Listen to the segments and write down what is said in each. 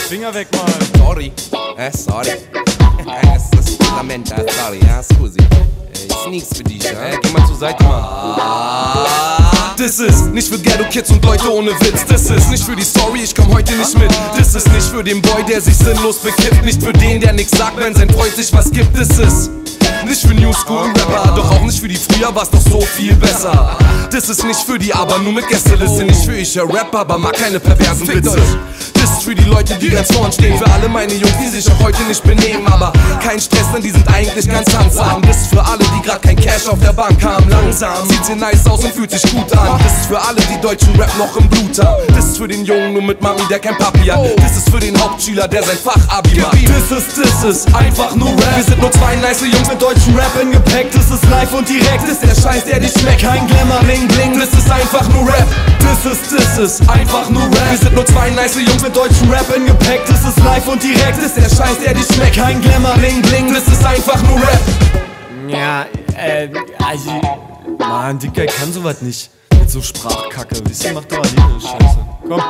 Finger weg mal. Sorry. Sorry. Das ist Fundament, sorry, scusi. Ist nix für dich, geh mal zur Seite, Mann. Das ist nicht für Ghetto Kids und Leute ohne Witz. Das ist nicht für die Story, ich komm heute nicht mit. Das ist nicht für den Boy, der sich sinnlos bekippt. Nicht für den, der nix sagt, wenn sein Freund sich was gibt. Das ist nicht für New School Rapper, doch auch nicht für die früher, war's doch so viel besser. Das ist nicht für die, aber nur mit Gästeliste. Nicht für ich Rapper, aber mag keine perversen Witze. Das ist für die Leute, die ganz vorn stehen. Für alle meine Jungs, die sich auch heute nicht benehmen. Aber kein Stress, denn die sind eigentlich ganz handsam. Das ist für alle, die grad kein Cash auf der Bank haben. Langsam sieht sie nice aus und fühlt sich gut an. Das ist für alle, die deutschen Rap noch im Blut haben. Das ist für den Jungen nur mit Mami, der kein Papi hat. Das ist für den Hauptschüler, der sein Fach-Abi macht. Das ist einfach nur Rap. Wir sind nur zwei nice Jungs mit deutschen Rap im Gepäck. Das ist live und direkt. Das ist der Scheiß, der dich schmeckt. Kein Glamour, Bling, Bling. Das ist einfach nur Rap. Das ist einfach nur Rap. Wir sind nur zwei nice Jungs mit deutschen Rap im Gepäck. Das ist live und direkt. Das ist der Scheiß, der dich schmeckt. Kein Glamour, Bling, Bling. Das ist einfach nur Rap. Ja, also, Mann, Dicker, ich kann sowas nicht. Mit so Sprachkacke, wisst ihr, macht doch alleine Scheiße. Komm.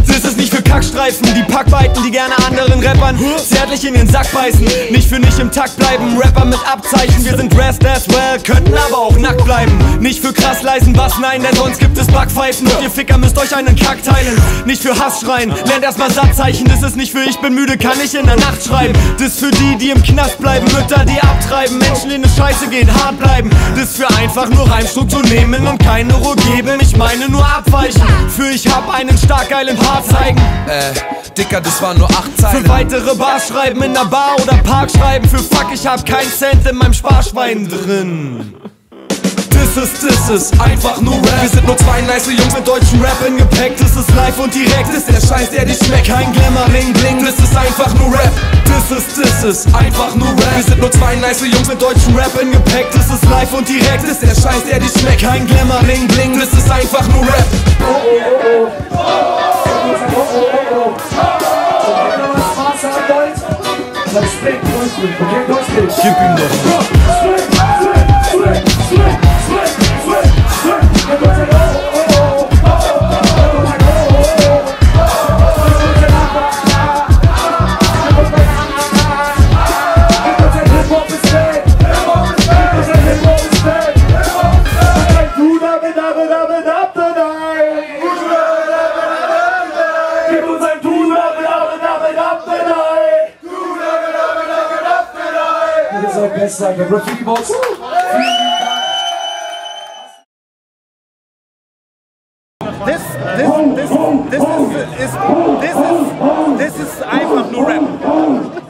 Das ist nicht für Kackstreifen, die Packweiten, die gerne anderen Rappern zärtlich in den Sack beißen. Nicht für nicht im Takt bleiben, Rapper mit Abzeichen. Wir sind dressed as well, könnten aber auch nackt bleiben. Nicht für krass leisen Bass, nein, denn sonst gibt es Backpfeifen. Und ihr Ficker müsst euch einen Kack teilen. Nicht für Hass schreien, lernt erstmal Satzzeichen. Das ist nicht für ich bin müde, kann ich in der Nacht schreiben. Das ist für die, die im Knast bleiben, Mütter, die abtreiben, Menschen, denen es scheiße geht, hart bleiben. Das ist für einfach nur Reimstruktur nehmen und keine Ruhe geben. Ich meine nur abweichen. Für ich hab einen stark geilen Part zeigen. Dicker, das waren nur 8 Zeilen. Für weitere Bars schreiben, in der Bar oder Park schreiben. Für fuck, ich hab keinen Cent in meinem Sparschwein drin. Das ist einfach nur Rap. Wir sind nur zwei nice Jungs mit deutschen Rap im Gepäck. Das ist live und direkt. Das ist der Scheiß, der dich schmeckt. Kein Glamour, Bling, Bling. Das ist einfach nur Rap. Das ist einfach nur Rap. Wir sind nur zwei nice Jungs mit deutschen Rap im Gepäck. Das ist live und direkt. Das ist der Scheiß, der dich schmeckt. Kein Glamour, Bling, Bling. Das ist einfach nur Rap. Gib ihm doch. Best like a graffiti boss. This is einfach nur Rap.